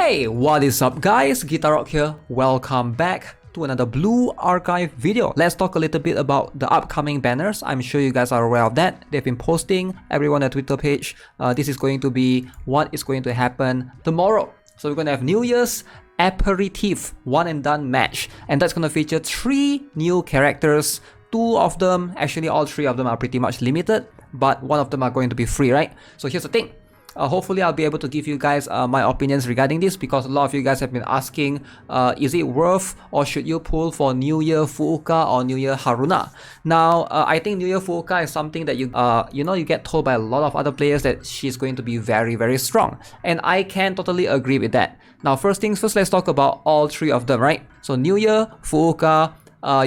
Hey, what is up guys? Guitar Rock here. Welcome back to another Blue Archive video. Let's talk a little bit about the upcoming banners. I'm sure you guys are aware of that. They've been posting everyone on Twitter page. This is going to be what is going to happen tomorrow. So we're going to have New Year's Aperitif one and done match, and that's going to feature 3 new characters. 2 of them, actually all 3 of them are pretty much limited, but 1 of them are going to be free, right? So here's the thing. Hopefully I'll be able to give you guys my opinions regarding this, because a lot of you guys have been asking, is it worth or should you pull for New Year Fuuka or New Year Haruna? Now, I think New Year Fuuka is something that you get told by a lot of other players that she's going to be very, very strong. And I can totally agree with that. Now, first things first, let's talk about all 3 of them, right? So New Year Fuuka,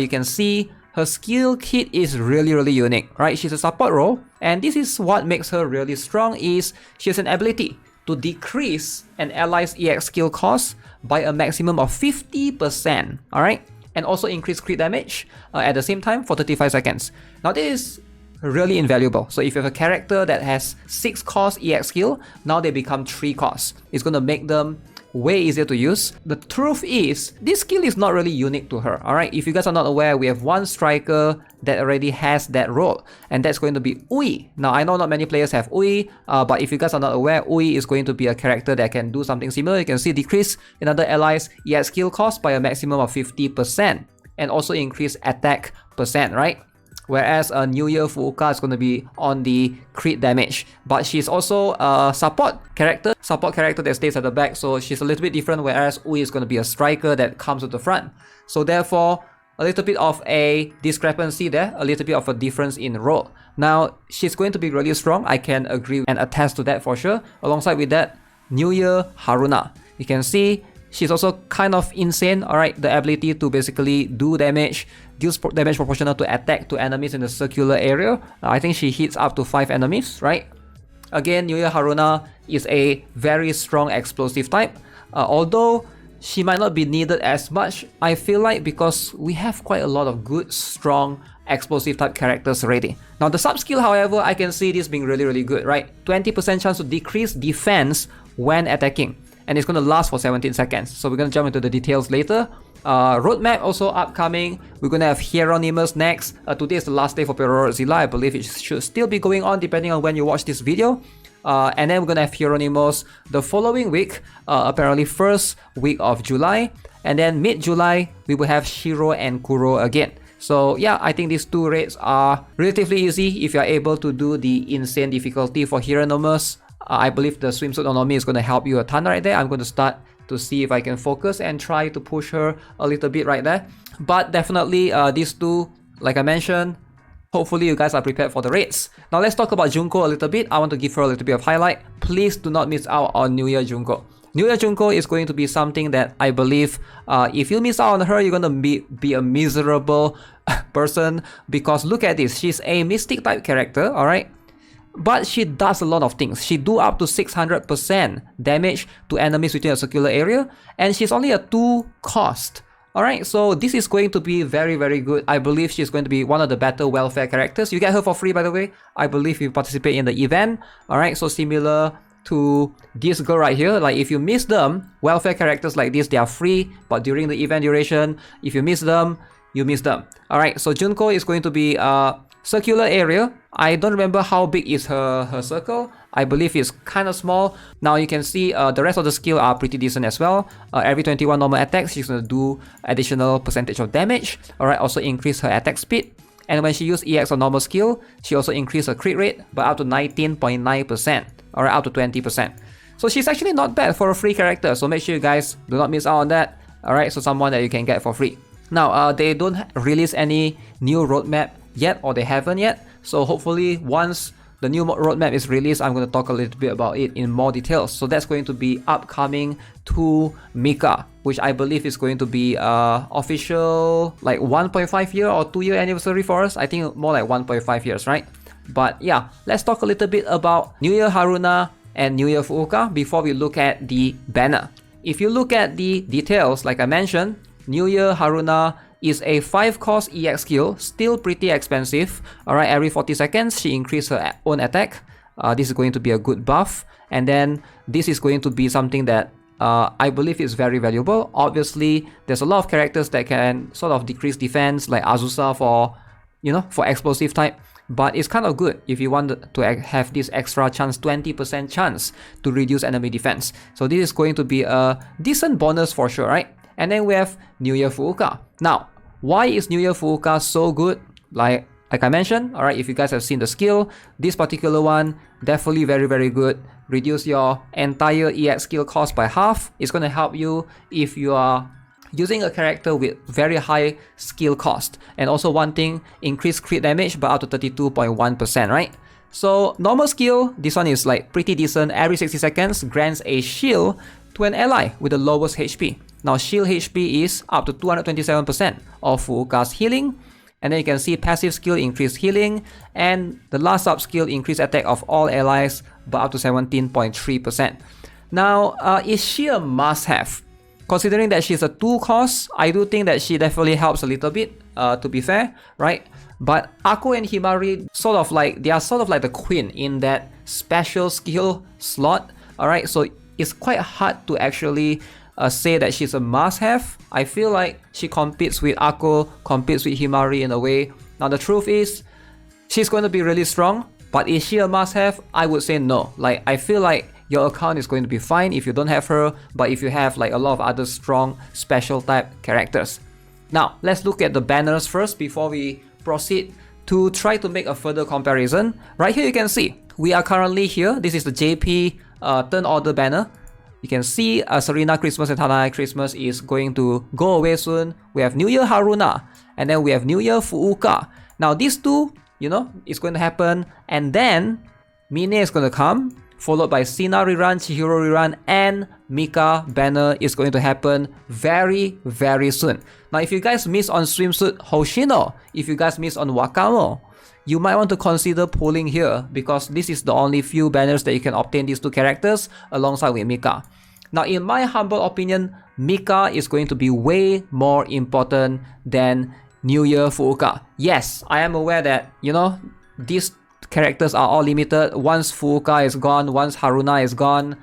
you can see her skill kit is really unique, right? She's a support role, and this is what makes her really strong, is she has an ability to decrease an ally's EX skill cost by a maximum of 50%, alright? And also increase crit damage at the same time for 35 seconds. Now this is really invaluable. So if you have a character that has 6 cost EX skill, now they become 3 cost. It's going to make them way easier to use. The truth is, this skill is not really unique to her, alright? If you guys are not aware, we have one striker that already has that role, and that's going to be Ui. Now, I know not many players have Ui, but if you guys are not aware, Ui is going to be a character that can do something similar. You can see decrease another ally's EX skill cost by a maximum of 50%, and also increase attack percent, right? Whereas a New Year Fuuka is going to be on the crit damage. But she's also a support character that stays at the back, so she's a little bit different, whereas Ui is going to be a striker that comes to the front. So therefore, a little bit of a discrepancy there, a little bit of a difference in role. Now, she's going to be really strong, I can agree and attest to that for sure. Alongside with that, New Year Haruna. You can see she's also kind of insane, alright? The ability to basically do damage, deals damage proportional to attack to enemies in the circular area. I think she hits up to 5 enemies, right? Again, New Year Haruna is a very strong explosive type. Although she might not be needed as much, I feel like, because we have quite a lot of good, strong, explosive type characters already. Now the sub skill, however, I can see this being really good, right? 20% chance to decrease defense when attacking, and it's going to last for 17 seconds. So we're going to jump into the details later. Roadmap also upcoming. We're going to have Hieronymus next. Today is the last day for Perorotzilla. I believe it should still be going on depending on when you watch this video. And then we're going to have Hieronymus the following week, apparently first week of July. And then mid-July, we will have Shiro and Kuro again. So yeah, I think these 2 raids are relatively easy if you're able to do the insane difficulty for Hieronymus. I believe the swimsuit Onomi is going to help you a ton right there. I'm going to start to see if I can focus and try to push her a little bit right there. But definitely these 2, like I mentioned, hopefully you guys are prepared for the raids. Now let's talk about Jungko a little bit. I want to give her a little bit of highlight. Please do not miss out on New Year Jungko. New Year Jungko is going to be something that I believe if you miss out on her, you're going to be a miserable person, because look at this. She's a mystic type character, alright? But she does a lot of things. She do up to 600% damage to enemies within a circular area, and she's only a 2 cost. Alright, so this is going to be very good. I believe she's going to be one of the better welfare characters. You get her for free, by the way. I believe if you participate in the event. Alright, so similar to this girl right here. Like if you miss them, welfare characters like this, they are free, but during the event duration, if you miss them, you miss them. Alright, so Junko is going to be circular area. I don't remember how big is her circle. I believe it's kind of small. Now you can see the rest of the skill are pretty decent as well. Every 21 normal attacks, she's going to do additional percentage of damage. Alright, also increase her attack speed. And when she uses EX or normal skill, she also increased her crit rate by up to 19.9%. Alright, up to 20%. So she's actually not bad for a free character. So make sure you guys do not miss out on that. Alright, so someone that you can get for free. Now, they don't release any new roadmap yet, or they haven't yet. So hopefully once the new roadmap is released, I'm going to talk a little bit about it in more details. So that's going to be upcoming to Mika, which I believe is going to be official like 1.5 year or 2 year anniversary for us. I think more like 1.5 years, right? But yeah, let's talk a little bit about New Year Haruna and New Year Fuuka before we look at the banner. If you look at the details, like I mentioned, New Year Haruna is a 5 cost EX skill, still pretty expensive. Alright, every 40 seconds she increases her own attack. This is going to be a good buff. And then this is going to be something that I believe it's very valuable. Obviously, there's a lot of characters that can sort of decrease defense, like Azusa for, for explosive type. But it's kind of good if you want to have this extra chance, 20% chance to reduce enemy defense. So this is going to be a decent bonus for sure, right? And then we have New Year Fuuka. Now, why is New Year Fuuka so good? Like I mentioned, alright, if you guys have seen the skill, this particular one, definitely very, very good. Reduce your entire EX skill cost by half. It's going to help you if you are using a character with very high skill cost. And also one thing, increase crit damage by up to 32.1%, right? So normal skill, this one is like pretty decent. Every 60 seconds grants a shield to an ally with the lowest HP. Now shield HP is up to 227% of Fuuka's healing. And then you can see passive skill increase healing, and the last sub skill increase attack of all allies by up to 17.3%. Now, is she a must-have? Considering that she's a 2 cost, I do think that she definitely helps a little bit, to be fair, right? But Ako and Himari, they are sort of like the queen in that special skill slot, alright? So it's quite hard to actually say that she's a must-have. I feel like she competes with Ako, competes with Himari in a way. Now the truth is, she's going to be really strong, but is she a must-have? I would say no. Like, I feel like your account is going to be fine if you don't have her, but if you have like a lot of other strong special type characters. Now, let's look at the banners first before we proceed to try to make a further comparison. Right here you can see, we are currently here. This is the JP turn order banner. You can see Serena Christmas and Tanai Christmas is going to go away soon. We have New Year Haruna, and then we have New Year Fuuka. Now these two, it's going to happen, and then Mine is going to come, followed by Sina rerun, Chihiro rerun, and Mika banner is going to happen very, very soon. Now if you guys miss on Swimsuit Hoshino, if you guys miss on Wakamo, you might want to consider pulling here, because this is the only few banners that you can obtain these two characters alongside with Mika. Now in my humble opinion, Mika is going to be way more important than New Year Fuuka. Yes, I am aware that, these characters are all limited. Once Fuuka is gone, once Haruna is gone,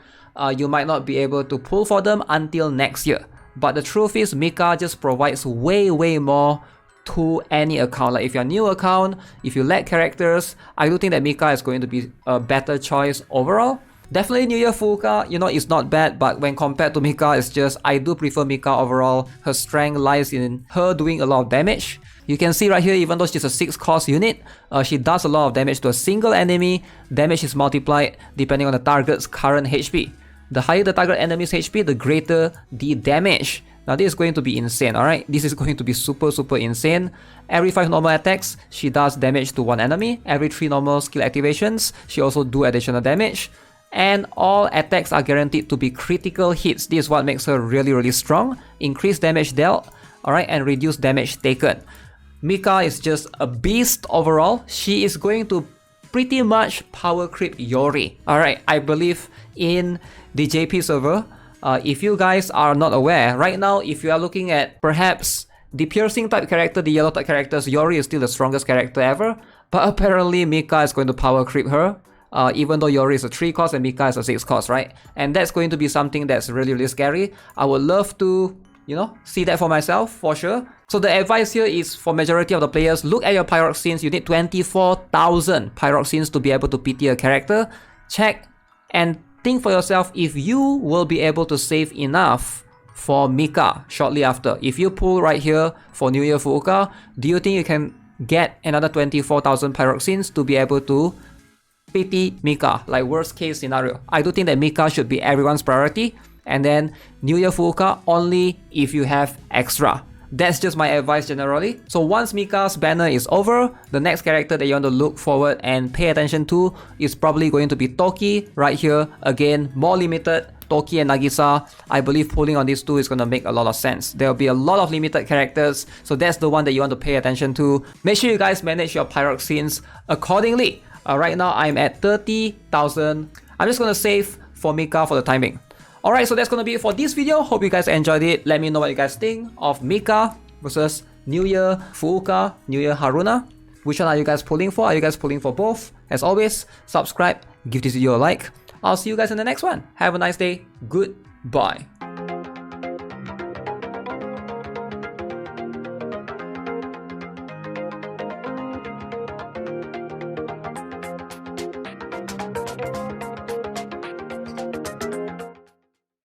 you might not be able to pull for them until next year. But the truth is, Mika just provides way, way more to any account. Like if you're a new account, if you lack characters, I do think that Mika is going to be a better choice overall. Definitely New Year Fuuka, it's not bad, but when compared to Mika, it's just, I do prefer Mika overall. Her strength lies in her doing a lot of damage. You can see right here, even though she's a 6 cost unit, she does a lot of damage to a single enemy. Damage is multiplied depending on the target's current HP. The higher the target enemy's HP, the greater the damage. Now this is going to be insane, alright? This is going to be super, super insane. Every 5 normal attacks, she does damage to 1 enemy. Every 3 normal skill activations, she also do additional damage. And all attacks are guaranteed to be critical hits. This is what makes her really, really strong. Increase damage dealt, alright, and reduce damage taken. Mika is just a beast overall. She is going to pretty much power creep Yori. Alright, I believe in the JP server. If you guys are not aware, right now, if you are looking at perhaps the piercing type character, the yellow type characters, Yori is still the strongest character ever. But apparently Mika is going to power creep her. Even though Yori is a 3 cost and Mika is a 6 cost, right? And that's going to be something that's really, really scary. I would love to, see that for myself, for sure. So the advice here is for majority of the players, look at your pyroxenes. You need 24,000 pyroxenes to be able to PT a character. Check and think for yourself if you will be able to save enough for Mika shortly after. If you pull right here for New Year Fuuka, do you think you can get another 24,000 pyroxenes to be able to PT Mika, like worst case scenario? I do think that Mika should be everyone's priority, and then New Year Fuuka only if you have extra. That's just my advice generally. So once Mika's banner is over, the next character that you want to look forward and pay attention to is probably going to be Toki right here. Again, more limited. Toki and Nagisa, I believe pulling on these two is going to make a lot of sense. There will be a lot of limited characters, so that's the one that you want to pay attention to. Make sure you guys manage your pyroxenes accordingly. Right now I'm at 30,000. I'm just going to save for Mika for the timing. Alright, so that's going to be it for this video. Hope you guys enjoyed it. Let me know what you guys think of Mika versus New Year Fuuka, New Year Haruna. Which one are you guys pulling for? Are you guys pulling for both? As always, subscribe, give this video a like. I'll see you guys in the next one. Have a nice day. Goodbye. Bye.